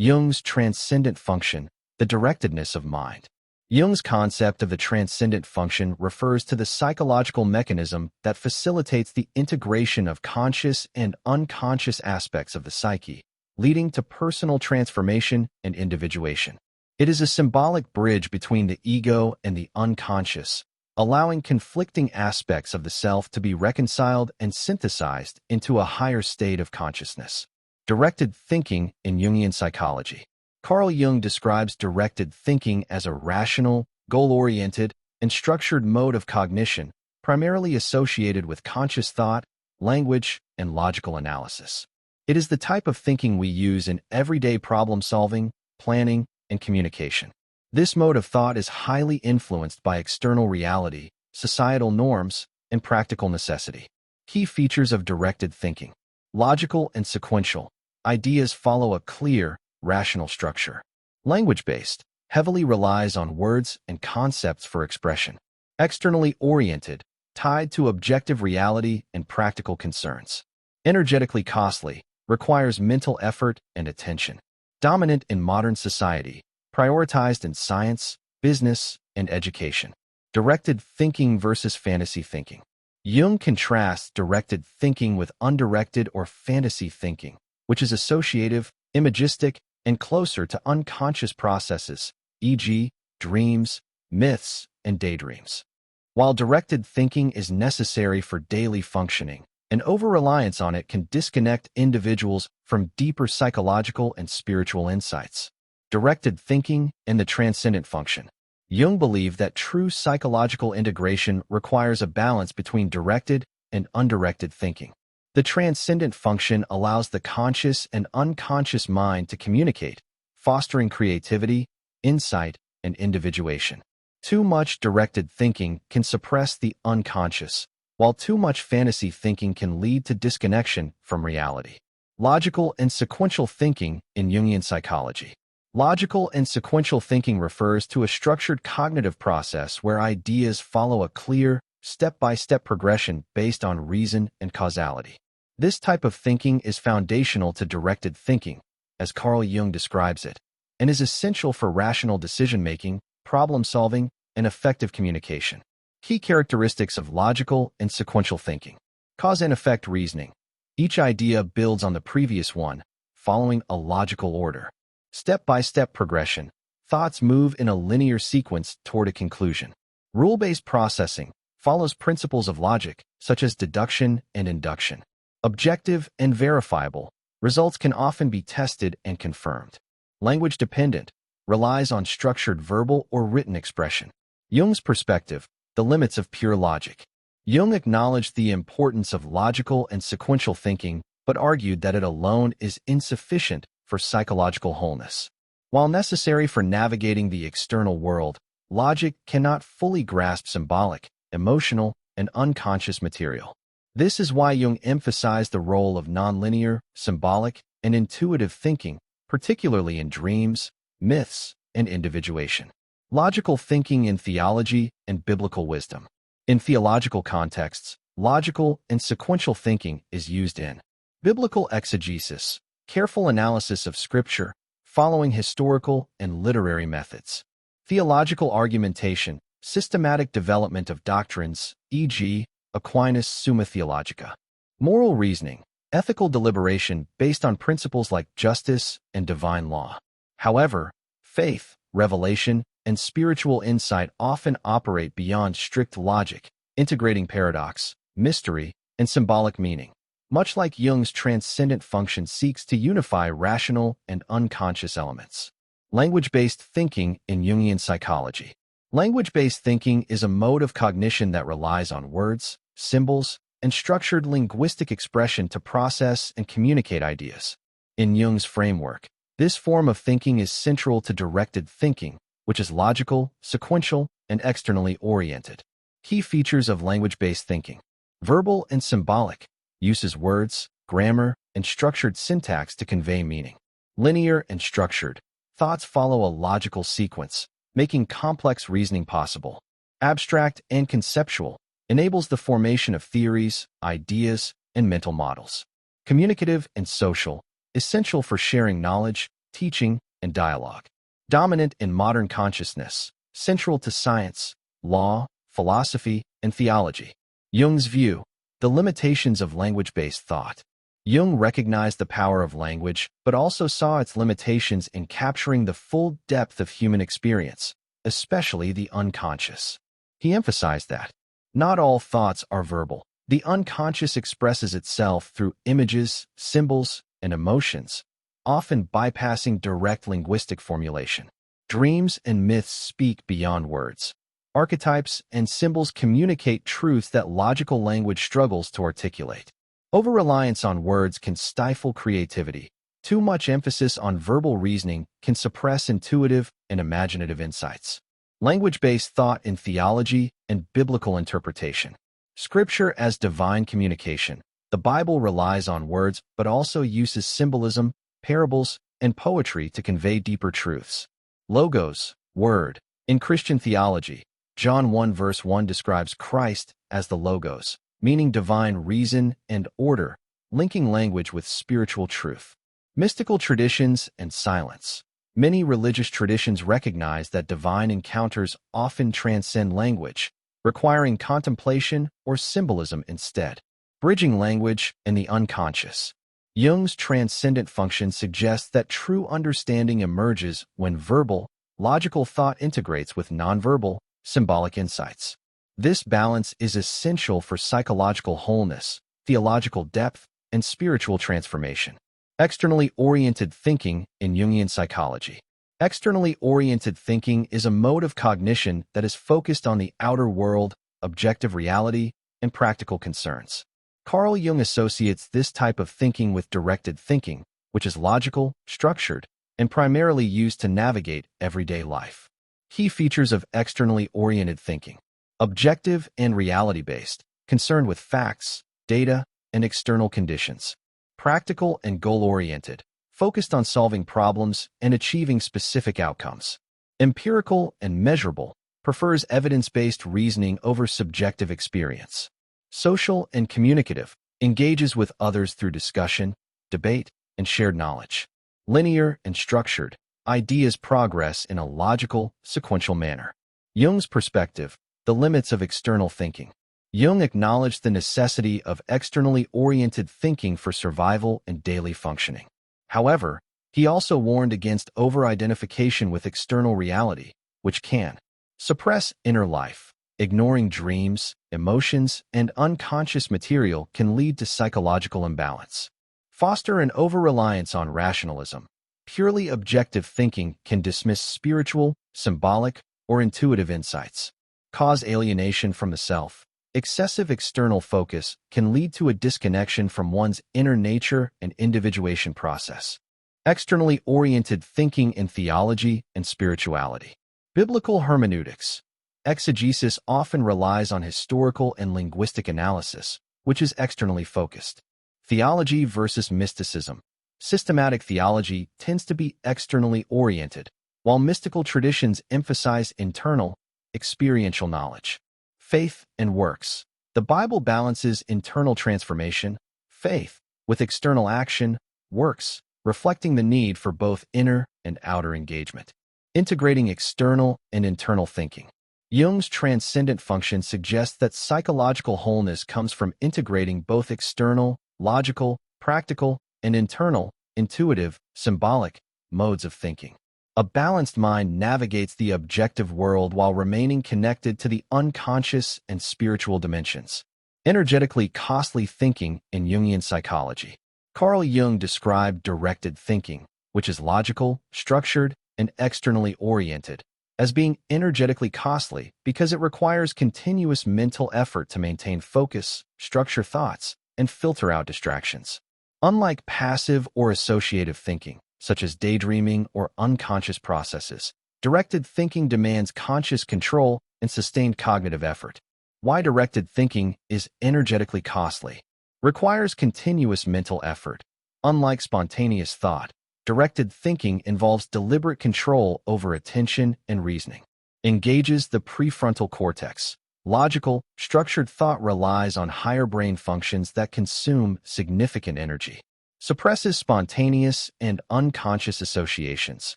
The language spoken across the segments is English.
Jung's transcendent function, the directedness of mind. Jung's concept of the transcendent function refers to the psychological mechanism that facilitates the integration of conscious and unconscious aspects of the psyche, leading to personal transformation and individuation. It is a symbolic bridge between the ego and the unconscious, allowing conflicting aspects of the self to be reconciled and synthesized into a higher state of consciousness. Directed thinking in Jungian psychology. Carl Jung describes directed thinking as a rational, goal-oriented, and structured mode of cognition, primarily associated with conscious thought, language, and logical analysis. It is the type of thinking we use in everyday problem-solving, planning, and communication. This mode of thought is highly influenced by external reality, societal norms, and practical necessity. Key features of directed thinking. Logical and sequential. Ideas follow a clear, rational structure. Language-based, heavily relies on words and concepts for expression. Externally oriented, tied to objective reality and practical concerns. Energetically costly, requires mental effort and attention. Dominant in modern society, prioritized in science, business, and education. Directed thinking versus fantasy thinking. Jung contrasts directed thinking with undirected or fantasy thinking, which is associative, imagistic, and closer to unconscious processes, e.g., dreams, myths, and daydreams. While directed thinking is necessary for daily functioning, an over-reliance on it can disconnect individuals from deeper psychological and spiritual insights. Directed thinking and the transcendent function. Jung believed that true psychological integration requires a balance between directed and undirected thinking. The transcendent function allows the conscious and unconscious mind to communicate, fostering creativity, insight, and individuation. Too much directed thinking can suppress the unconscious, while too much fantasy thinking can lead to disconnection from reality. Logical and sequential thinking in Jungian psychology. Logical and sequential thinking refers to a structured cognitive process where ideas follow a clear, step-by-step progression based on reason and causality. This type of thinking is foundational to directed thinking, as Carl Jung describes it, and is essential for rational decision-making, problem-solving, and effective communication. Key characteristics of logical and sequential thinking. Cause and effect reasoning. Each idea builds on the previous one, following a logical order. Step-by-step progression. Thoughts move in a linear sequence toward a conclusion. Rule-based processing follows principles of logic, such as deduction and induction. Objective and verifiable. Results can often be tested and confirmed. Language-dependent. Relies on structured verbal or written expression. Jung's perspective. The limits of pure logic. Jung acknowledged the importance of logical and sequential thinking, but argued that it alone is insufficient for psychological wholeness. While necessary for navigating the external world, logic cannot fully grasp symbolic, emotional, and unconscious material. This is why Jung emphasized the role of nonlinear, symbolic, and intuitive thinking, particularly in dreams, myths, and individuation. Logical thinking in theology and biblical wisdom. In theological contexts, logical and sequential thinking is used in biblical exegesis, careful analysis of scripture, following historical and literary methods. Theological argumentation, systematic development of doctrines, e.g., Aquinas' Summa Theologica. Moral reasoning, ethical deliberation based on principles like justice and divine law. However, faith, revelation, and spiritual insight often operate beyond strict logic, integrating paradox, mystery, and symbolic meaning. Much like Jung's transcendent function seeks to unify rational and unconscious elements. Language-based thinking in Jungian psychology. Language-based thinking is a mode of cognition that relies on words, symbols, and structured linguistic expression to process and communicate ideas. In Jung's framework, this form of thinking is central to directed thinking, which is logical, sequential, and externally oriented. Key features of language-based thinking. Verbal and symbolic. Uses words, grammar, and structured syntax to convey meaning. Linear and structured. Thoughts follow a logical sequence, making complex reasoning possible. Abstract and conceptual. Enables the formation of theories, ideas, and mental models. Communicative and social. Essential for sharing knowledge, teaching, and dialogue. Dominant in modern consciousness, central to science, law, philosophy, and theology. Jung's view, the limitations of language-based thought. Jung recognized the power of language, but also saw its limitations in capturing the full depth of human experience, especially the unconscious. He emphasized that not all thoughts are verbal. The unconscious expresses itself through images, symbols, and emotions, often bypassing direct linguistic formulation. Dreams and myths speak beyond words. Archetypes and symbols communicate truths that logical language struggles to articulate. Over-reliance on words can stifle creativity. Too much emphasis on verbal reasoning can suppress intuitive and imaginative insights. Language-based thought in theology and biblical interpretation. Scripture as divine communication. The Bible relies on words but also uses symbolism, parables, and poetry to convey deeper truths. Logos, word. In Christian theology, John 1 verse 1 describes Christ as the Logos, meaning divine reason and order, linking language with spiritual truth. Mystical traditions and silence. Many religious traditions recognize that divine encounters often transcend language, requiring contemplation or symbolism instead. Bridging language and the unconscious. Jung's transcendent function suggests that true understanding emerges when verbal, logical thought integrates with nonverbal, symbolic insights. This balance is essential for psychological wholeness, theological depth, and spiritual transformation. Externally oriented thinking in Jungian psychology. Externally oriented thinking is a mode of cognition that is focused on the outer world, objective reality, and practical concerns. Carl Jung associates this type of thinking with directed thinking, which is logical, structured, and primarily used to navigate everyday life. Key features of externally oriented thinking. Objective and reality-based, concerned with facts, data, and external conditions. Practical and goal-oriented, focused on solving problems and achieving specific outcomes. Empirical and measurable, prefers evidence-based reasoning over subjective experience. Social and communicative, engages with others through discussion, debate, and shared knowledge. Linear and structured, ideas progress in a logical, sequential manner. Jung's perspective, the limits of external thinking. Jung acknowledged the necessity of externally oriented thinking for survival and daily functioning. However, he also warned against over-identification with external reality, which can suppress inner life. Ignoring dreams, emotions, and unconscious material can lead to psychological imbalance. Foster an over-reliance on rationalism. Purely objective thinking can dismiss spiritual, symbolic, or intuitive insights. Cause alienation from the self. Excessive external focus can lead to a disconnection from one's inner nature and individuation process. Externally oriented thinking in theology and spirituality. Biblical hermeneutics. Exegesis often relies on historical and linguistic analysis, which is externally focused. Theology versus mysticism. Systematic theology tends to be externally oriented, while mystical traditions emphasize internal, experiential knowledge. Faith and works. The Bible balances internal transformation, faith, with external action, works, reflecting the need for both inner and outer engagement. Integrating external and internal thinking. Jung's transcendent function suggests that psychological wholeness comes from integrating both external, logical, practical, and internal, intuitive, symbolic, modes of thinking. A balanced mind navigates the objective world while remaining connected to the unconscious and spiritual dimensions. Energetically costly thinking in Jungian psychology. Carl Jung described directed thinking, which is logical, structured, and externally oriented, as being energetically costly because it requires continuous mental effort to maintain focus, structure thoughts, and filter out distractions. Unlike passive or associative thinking, such as daydreaming or unconscious processes, directed thinking demands conscious control and sustained cognitive effort. Why directed thinking is energetically costly? Requires continuous mental effort. Unlike spontaneous thought, directed thinking involves deliberate control over attention and reasoning. Engages the prefrontal cortex. Logical, structured thought relies on higher brain functions that consume significant energy. suppresses spontaneous and unconscious associations.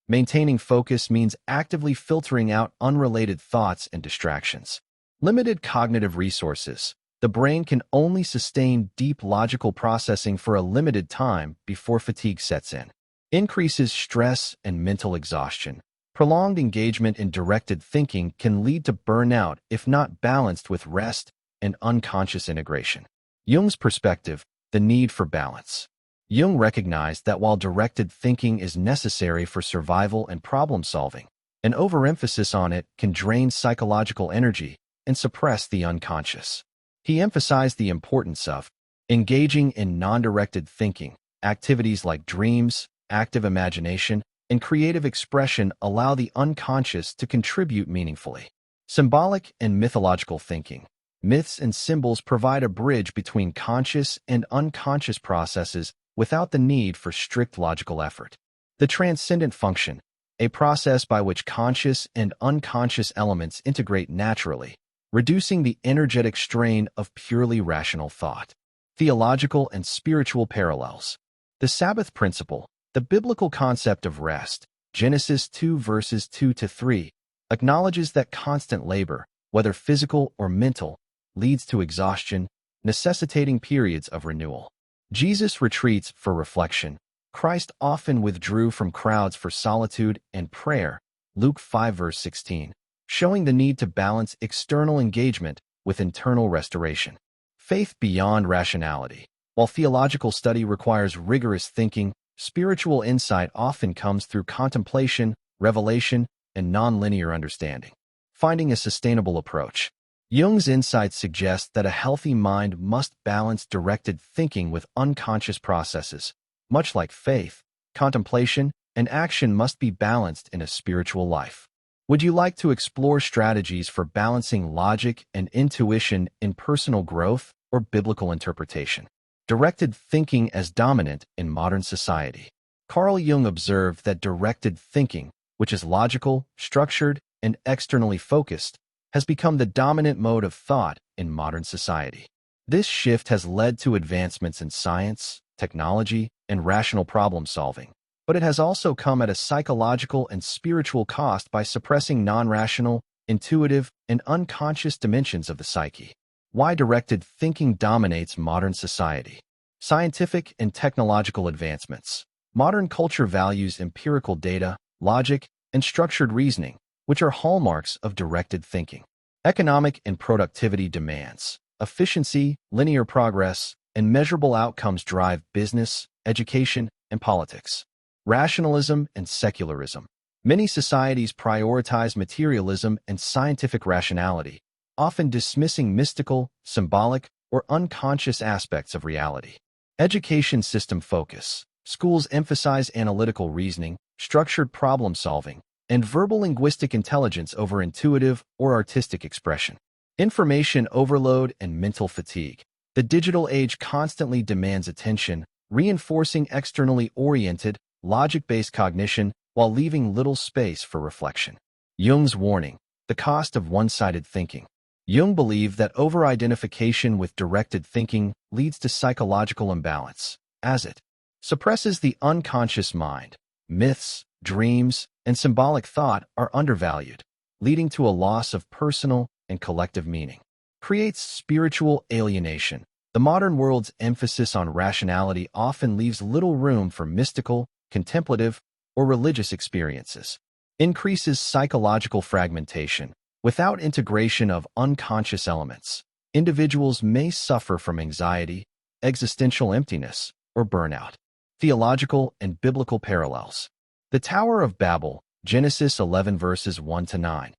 Maintaining focus means actively filtering out unrelated thoughts and distractions. Limited cognitive resources. The brain can only sustain deep logical processing for a limited time before fatigue sets in. Increases stress and mental exhaustion. Prolonged engagement in directed thinking can lead to burnout if not balanced with rest and unconscious integration. Jung's perspective, the need for balance. Jung recognized that while directed thinking is necessary for survival and problem solving, an overemphasis on it can drain psychological energy and suppress the unconscious. He emphasized the importance of engaging in non-directed thinking. Activities like dreams, active imagination, and creative expression allow the unconscious to contribute meaningfully. Symbolic and mythological thinking. Myths and symbols provide a bridge between conscious and unconscious processes without the need for strict logical effort. The Transcendent Function, a process by which conscious and unconscious elements integrate naturally, reducing the energetic strain of purely rational thought. Theological and spiritual parallels. The Sabbath principle, the biblical concept of rest, Genesis 2 verses 2-3, acknowledges that constant labor, whether physical or mental, leads to exhaustion, necessitating periods of renewal. Jesus retreats for reflection. Christ often withdrew from crowds for solitude and prayer, Luke 5 verse 16, showing the need to balance external engagement with internal restoration. Faith beyond rationality. While theological study requires rigorous thinking, spiritual insight often comes through contemplation, revelation, and nonlinear understanding. Finding a sustainable approach. Jung's insights suggest that a healthy mind must balance directed thinking with unconscious processes. Much like faith, contemplation, and action must be balanced in a spiritual life. Would you like to explore strategies for balancing logic and intuition in personal growth or biblical interpretation? Directed thinking as dominant in modern society. Carl Jung observed that directed thinking, which is logical, structured, and externally focused, has become the dominant mode of thought in modern society. This shift has led to advancements in science, technology, and rational problem solving, but it has also come at a psychological and spiritual cost by suppressing non-rational, intuitive, and unconscious dimensions of the psyche. Why directed thinking dominates modern society. Scientific and technological advancements. Modern culture values empirical data, logic, and structured reasoning, which are hallmarks of directed thinking. Economic and productivity demands. Efficiency, linear progress, and measurable outcomes drive business, education, and politics. Rationalism and secularism. Many societies prioritize materialism and scientific rationality, often dismissing mystical, symbolic, or unconscious aspects of reality. Education system focus. Schools emphasize analytical reasoning, structured problem solving, and verbal linguistic intelligence over intuitive or artistic expression. Information overload and mental fatigue. The digital age constantly demands attention, reinforcing externally oriented, logic-based cognition while leaving little space for reflection. Jung's warning, the cost of one-sided thinking. Jung believed that over-identification with directed thinking leads to psychological imbalance, as it suppresses the unconscious mind. Myths, dreams, and symbolic thought are undervalued, leading to a loss of personal and collective meaning. Creates spiritual alienation. The modern world's emphasis on rationality often leaves little room for mystical, contemplative, or religious experiences. Increases psychological fragmentation. Without integration of unconscious elements, individuals may suffer from anxiety, existential emptiness, or burnout. Theological and biblical parallels. The Tower of Babel, Genesis 11 verses 1-9.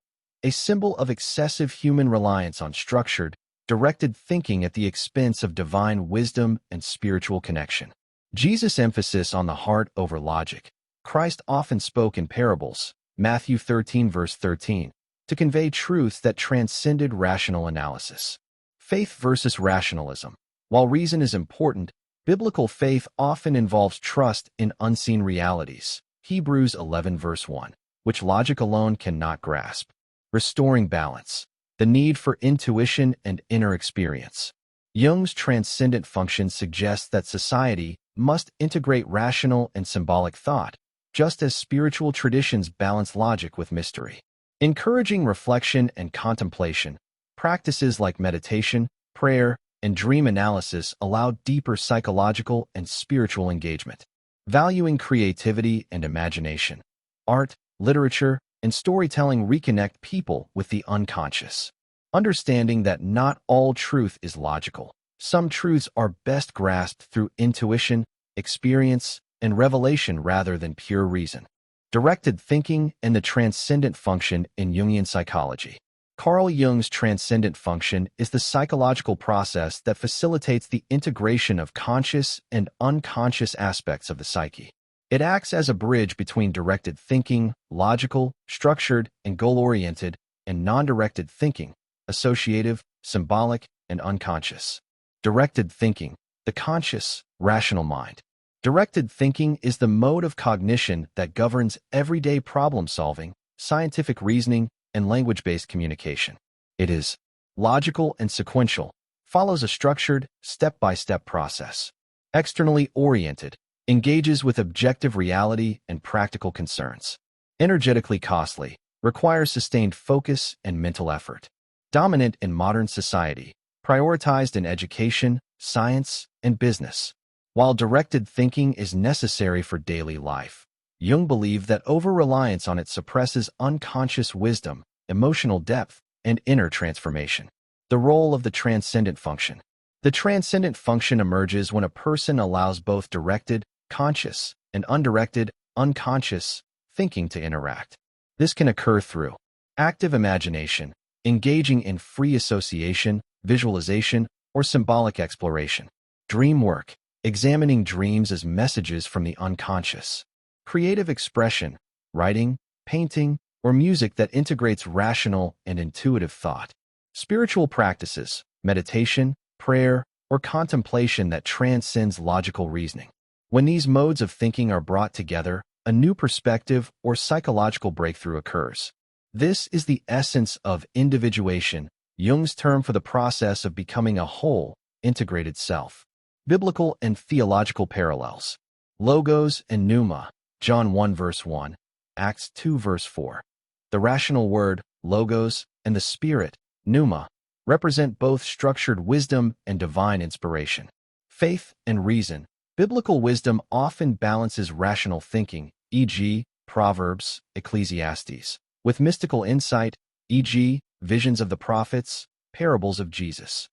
A symbol of excessive human reliance on structured, directed thinking at the expense of divine wisdom and spiritual connection. Jesus' emphasis on the heart over logic. Christ often spoke in parables, Matthew 13 verse 13, to convey truths that transcended rational analysis. Faith versus rationalism. While reason is important, biblical faith often involves trust in unseen realities, Hebrews 11 verse 1, which logic alone cannot grasp. Restoring balance. The need for intuition and inner experience. Jung's transcendent function suggests that society, must integrate rational and symbolic thought, just as spiritual traditions balance logic with mystery. Encouraging reflection and contemplation, practices like meditation, prayer, and dream analysis allow deeper psychological and spiritual engagement. Valuing creativity and imagination, art, literature, and storytelling reconnect people with the unconscious. Understanding that not all truth is logical. Some truths are best grasped through intuition, experience, and revelation rather than pure reason. Directed thinking and the transcendent function in Jungian psychology. Carl Jung's transcendent function is the psychological process that facilitates the integration of conscious and unconscious aspects of the psyche. It acts as a bridge between directed thinking, logical, structured, and goal-oriented, and non-directed thinking, associative, symbolic, and unconscious. Directed thinking, the conscious, rational mind. Directed thinking is the mode of cognition that governs everyday problem-solving, scientific reasoning, and language-based communication. It is logical and sequential, follows a structured, step-by-step process. Externally oriented, engages with objective reality and practical concerns. Energetically costly, requires sustained focus and mental effort. Dominant in modern society, prioritized in education, science, and business. While directed thinking is necessary for daily life, Jung believed that over-reliance on it suppresses unconscious wisdom, emotional depth, and inner transformation. The role of the transcendent function. The transcendent function emerges when a person allows both directed, conscious, and undirected, unconscious, thinking to interact. This can occur through active imagination, engaging in free association, visualization, or symbolic exploration. Dream work, examining dreams as messages from the unconscious. Creative expression, writing, painting, or music that integrates rational and intuitive thought. Spiritual practices, meditation, prayer, or contemplation that transcends logical reasoning. When these modes of thinking are brought together, a new perspective or psychological breakthrough occurs. This is the essence of individuation, Jung's term for the process of becoming a whole, integrated self. Biblical and theological parallels. Logos and pneuma, John 1 verse 1, Acts 2 verse 4. The rational word, logos, and the spirit, pneuma, represent both structured wisdom and divine inspiration. Faith and reason. Biblical wisdom often balances rational thinking, e.g., Proverbs, Ecclesiastes, with mystical insight, e.g., visions of the prophets, parables of Jesus.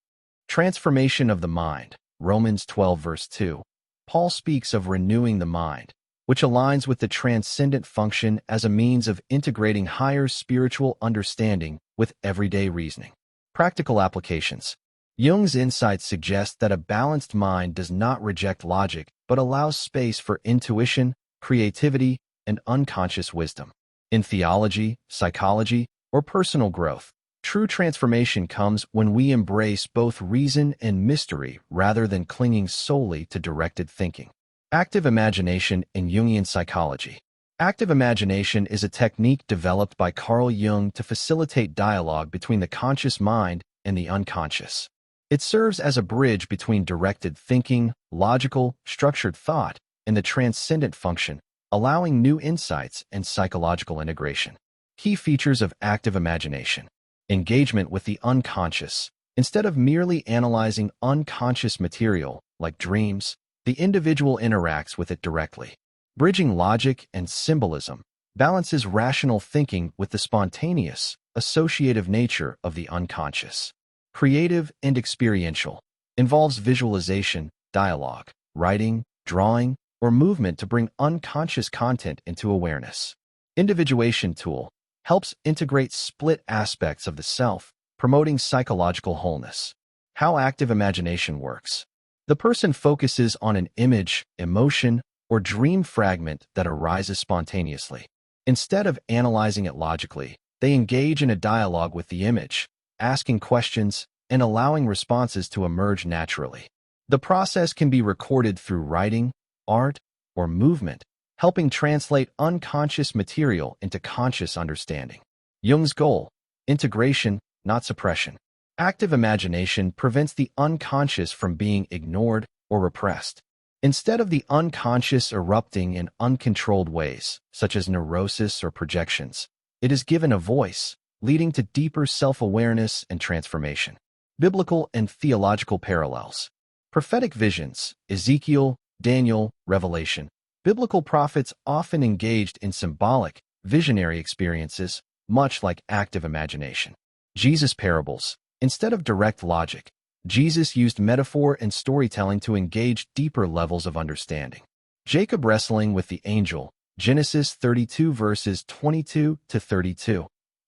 Transformation of the mind, Romans 12 verse 2. Paul speaks of renewing the mind, which aligns with the transcendent function as a means of integrating higher spiritual understanding with everyday reasoning. Practical applications. Jung's insights suggest that a balanced mind does not reject logic but allows space for intuition, creativity, and unconscious wisdom. In theology, psychology, or personal growth, true transformation comes when we embrace both reason and mystery rather than clinging solely to directed thinking. Active imagination in Jungian psychology. Active imagination is a technique developed by Carl Jung to facilitate dialogue between the conscious mind and the unconscious. It serves as a bridge between directed thinking, logical, structured thought, and the transcendent function, allowing new insights and psychological integration. Key features of active imagination. Engagement with the unconscious. Instead of merely analyzing unconscious material, like dreams, the individual interacts with it directly. Bridging logic and symbolism balances rational thinking with the spontaneous, associative nature of the unconscious. Creative and experiential. Involves visualization, dialogue, writing, drawing, or movement to bring unconscious content into awareness. Individuation tool. Helps integrate split aspects of the self, promoting psychological wholeness. How active imagination works. The person focuses on an image, emotion, or dream fragment that arises spontaneously. Instead of analyzing it logically, they engage in a dialogue with the image, asking questions, and allowing responses to emerge naturally. The process can be recorded through writing, art, or movement, helping translate unconscious material into conscious understanding. Jung's goal: integration, not suppression. Active imagination prevents the unconscious from being ignored or repressed. Instead of the unconscious erupting in uncontrolled ways, such as neurosis or projections, it is given a voice, leading to deeper self-awareness and transformation. Biblical and theological parallels. Prophetic visions, Ezekiel, Daniel, Revelation. Biblical prophets often engaged in symbolic, visionary experiences, much like active imagination. Jesus' parables. Instead of direct logic, Jesus used metaphor and storytelling to engage deeper levels of understanding. Jacob wrestling with the angel, Genesis 32 verses 22 to 32.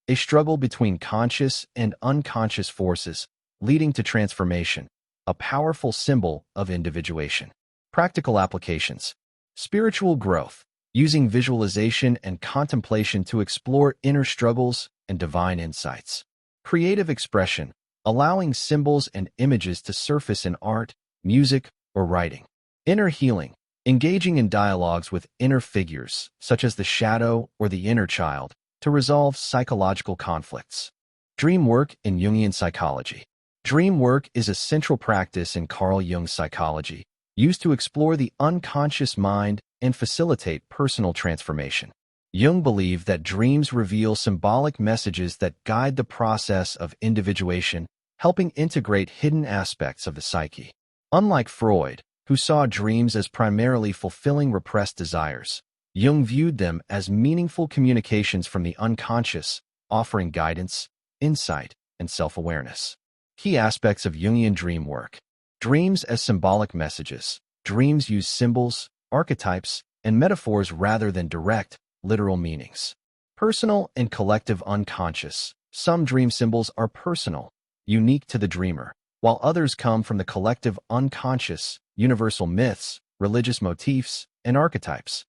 A struggle between conscious and unconscious forces, leading to transformation, a powerful symbol of individuation. Practical applications. Spiritual growth, using visualization and contemplation to explore inner struggles and divine insights. Creative expression, allowing symbols and images to surface in art, music, or writing. Inner healing, engaging in dialogues with inner figures, such as the shadow or the inner child, to resolve psychological conflicts. Dream work in Jungian psychology. Dream work is a central practice in Carl Jung's psychology, used to explore the unconscious mind and facilitate personal transformation. Jung believed that dreams reveal symbolic messages that guide the process of individuation, helping integrate hidden aspects of the psyche. Unlike Freud, who saw dreams as primarily fulfilling repressed desires, Jung viewed them as meaningful communications from the unconscious, offering guidance, insight, and self-awareness. Key aspects of Jungian dream work. Dreams as symbolic messages. Dreams use symbols, archetypes, and metaphors rather than direct, literal meanings. Personal and collective unconscious. Some dream symbols are personal, unique to the dreamer, while others come from the collective unconscious, universal myths, religious motifs, and archetypes.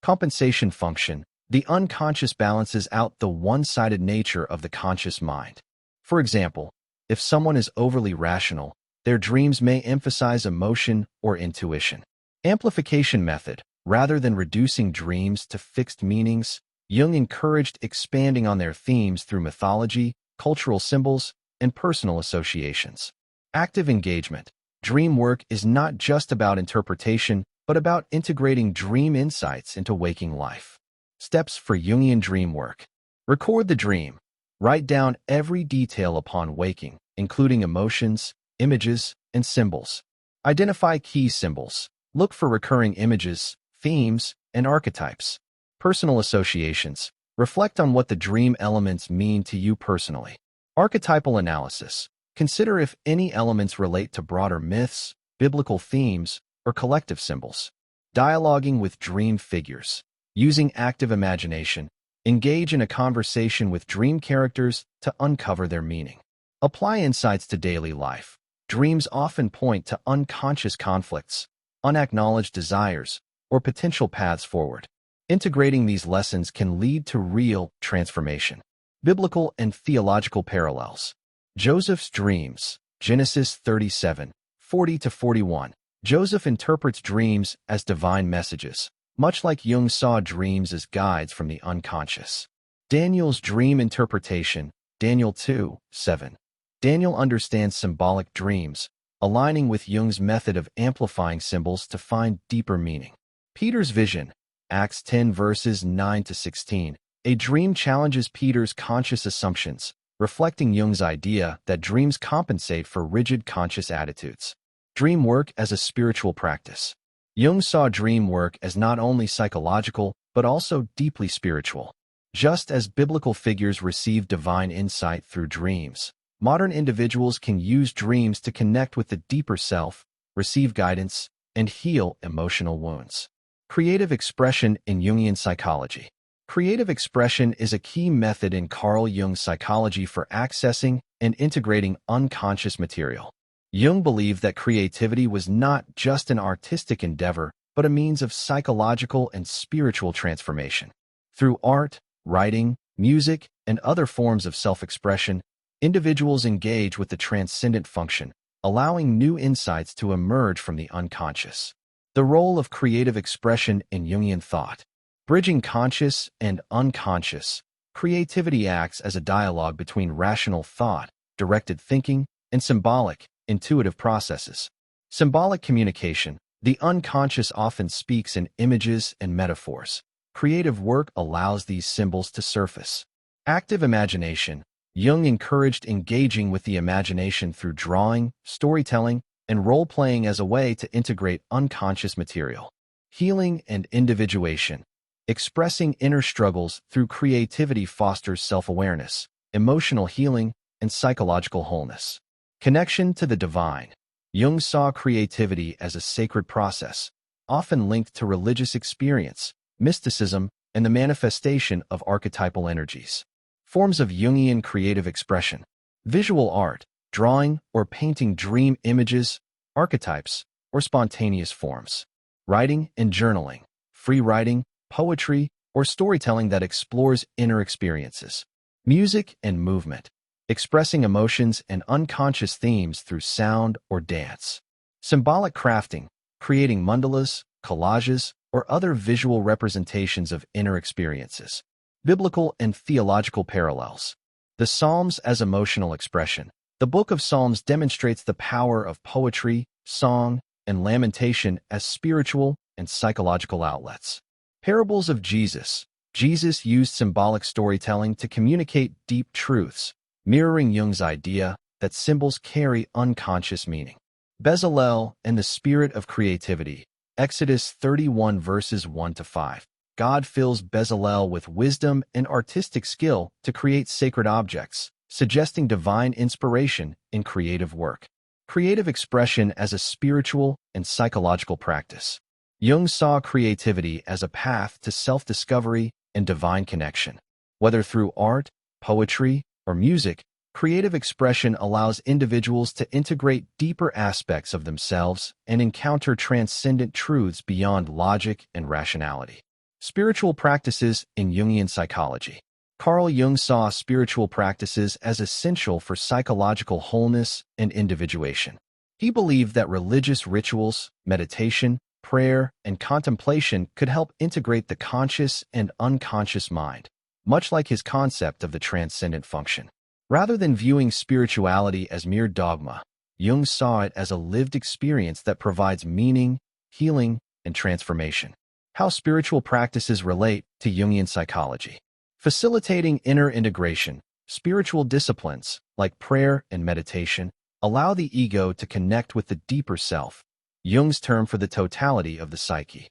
Compensation function. The unconscious balances out the one-sided nature of the conscious mind. For example, if someone is overly rational, their dreams may emphasize emotion or intuition. Amplification method. Rather than reducing dreams to fixed meanings, Jung encouraged expanding on their themes through mythology, cultural symbols, and personal associations. Active engagement. Dream work is not just about interpretation, but about integrating dream insights into waking life. Steps for Jungian dream work. Record the dream. Write down every detail upon waking, including emotions, images, and symbols. Identify key symbols. Look for recurring images, themes, and archetypes. Personal associations. Reflect on what the dream elements mean to you personally. Archetypal analysis. Consider if any elements relate to broader myths, biblical themes, or collective symbols. Dialoguing with dream figures. Using active imagination, engage in a conversation with dream characters to uncover their meaning. Apply insights to daily life. Dreams often point to unconscious conflicts, unacknowledged desires, or potential paths forward. Integrating these lessons can lead to real transformation. Biblical and theological parallels. Joseph's dreams, Genesis 37, 40-41. Joseph interprets dreams as divine messages, much like Jung saw dreams as guides from the unconscious. Daniel's dream interpretation, Daniel 2:7. Daniel understands symbolic dreams, aligning with Jung's method of amplifying symbols to find deeper meaning. Peter's vision, Acts 10 verses 9-16. A dream challenges Peter's conscious assumptions, reflecting Jung's idea that dreams compensate for rigid conscious attitudes. Dream work as a spiritual practice. Jung saw dream work as not only psychological, but also deeply spiritual. Just as biblical figures receive divine insight through dreams, modern individuals can use dreams to connect with the deeper self, receive guidance, and heal emotional wounds. Creative expression in Jungian psychology. Creative expression is a key method in Carl Jung's psychology for accessing and integrating unconscious material. Jung believed that creativity was not just an artistic endeavor, but a means of psychological and spiritual transformation. Through art, writing, music, and other forms of self-expression, individuals engage with the transcendent function, allowing new insights to emerge from the unconscious. The role of creative expression in Jungian thought. Bridging conscious and unconscious, creativity acts as a dialogue between rational thought, directed thinking, and symbolic, intuitive processes. Symbolic communication, The unconscious often speaks in images and metaphors. Creative work allows these symbols to surface. Active imagination. Jung encouraged engaging with the imagination through drawing, storytelling, and role-playing as a way to integrate unconscious material. Healing and individuation. Expressing inner struggles through creativity fosters self-awareness, emotional healing, and psychological wholeness. Connection to the divine. Jung saw creativity as a sacred process, often linked to religious experience, mysticism, and the manifestation of archetypal energies. Forms of Jungian creative expression. Visual art, drawing or painting dream images, archetypes, or spontaneous forms. Writing and journaling. Free writing, poetry, or storytelling that explores inner experiences. Music and movement. Expressing emotions and unconscious themes through sound or dance. Symbolic crafting. Creating mandalas, collages, or other visual representations of inner experiences. Biblical and theological parallels. The Psalms as emotional expression. The Book of Psalms demonstrates the power of poetry, song, and lamentation as spiritual and psychological outlets. Parables of Jesus. Jesus used symbolic storytelling to communicate deep truths, mirroring Jung's idea that symbols carry unconscious meaning. Bezalel and the spirit of creativity. Exodus 31 verses 1-5. God fills Bezalel with wisdom and artistic skill to create sacred objects, suggesting divine inspiration in creative work. Creative expression as a spiritual and psychological practice. Jung saw creativity as a path to self-discovery and divine connection. Whether through art, poetry, or music, creative expression allows individuals to integrate deeper aspects of themselves and encounter transcendent truths beyond logic and rationality. Spiritual practices in Jungian psychology. Carl Jung saw spiritual practices as essential for psychological wholeness and individuation. He believed that religious rituals, meditation, prayer, and contemplation could help integrate the conscious and unconscious mind, much like his concept of the transcendent function. Rather than viewing spirituality as mere dogma, Jung saw it as a lived experience that provides meaning, healing, and transformation. How spiritual practices relate to Jungian psychology. Facilitating inner integration. Spiritual disciplines, like prayer and meditation, allow the ego to connect with the deeper self, Jung's term for the totality of the psyche.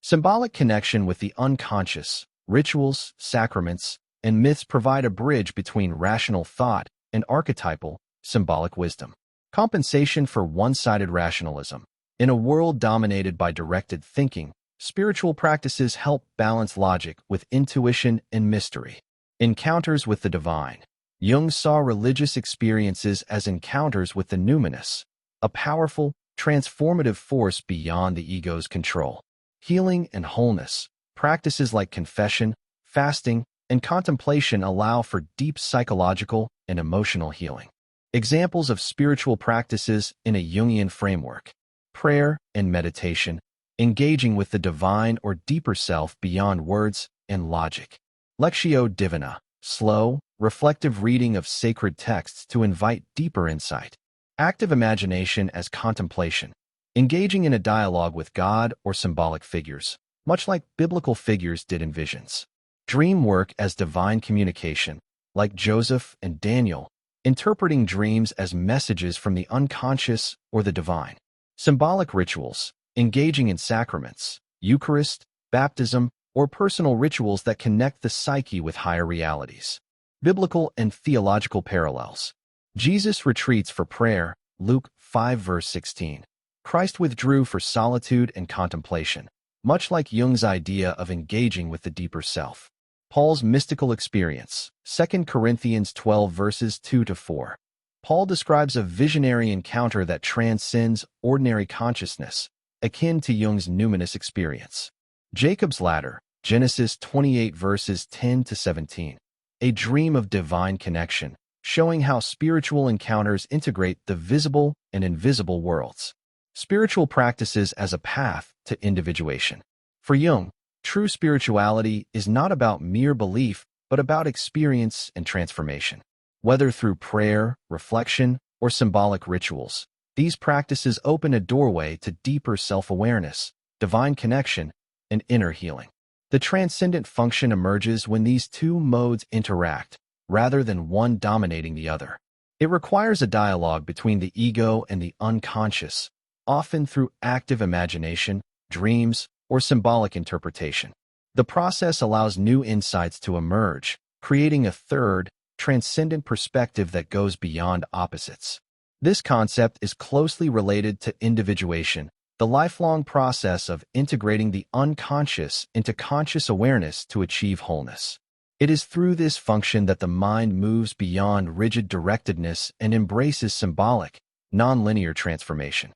Symbolic connection with the unconscious. Rituals, sacraments, and myths provide a bridge between rational thought and archetypal, symbolic wisdom. Compensation for one-sided rationalism. In a world dominated by directed thinking, spiritual practices help balance logic with intuition and mystery. Encounters with the divine. Jung saw religious experiences as encounters with the numinous, a powerful, transformative force beyond the ego's control. Healing and wholeness. Practices like confession, fasting, and contemplation allow for deep psychological and emotional healing. Examples of spiritual practices in a Jungian framework. Prayer and meditation. Engaging with the divine or deeper self beyond words and logic. Lectio Divina. Slow, reflective reading of sacred texts to invite deeper insight. Active imagination as contemplation. Engaging in a dialogue with God or symbolic figures, much like biblical figures did in visions. Dream work as divine communication, like Joseph and Daniel, interpreting dreams as messages from the unconscious or the divine. Symbolic rituals. Engaging in sacraments, Eucharist, baptism, or personal rituals that connect the psyche with higher realities. Biblical and theological parallels. Jesus retreats for prayer, Luke 5 verse 16. Christ withdrew for solitude and contemplation, much like Jung's idea of engaging with the deeper self. Paul's mystical experience, 2 Corinthians 12 verses 2-4. Paul describes a visionary encounter that transcends ordinary consciousness, akin to Jung's numinous experience. Jacob's ladder, Genesis 28 verses 10-17. A dream of divine connection, showing how spiritual encounters integrate the visible and invisible worlds. Spiritual practices as a path to individuation. For Jung, true spirituality is not about mere belief, but about experience and transformation. Whether through prayer, reflection, or symbolic rituals, These practices open a doorway to deeper self-awareness, divine connection, and inner healing. The transcendent function emerges when these two modes interact, rather than one dominating the other. It requires a dialogue between the ego and the unconscious, often through active imagination, dreams, or symbolic interpretation. The process allows new insights to emerge, creating a third, transcendent perspective that goes beyond opposites. This concept is closely related to individuation, the lifelong process of integrating the unconscious into conscious awareness to achieve wholeness. It is through this function that the mind moves beyond rigid directedness and embraces symbolic, non-linear transformation.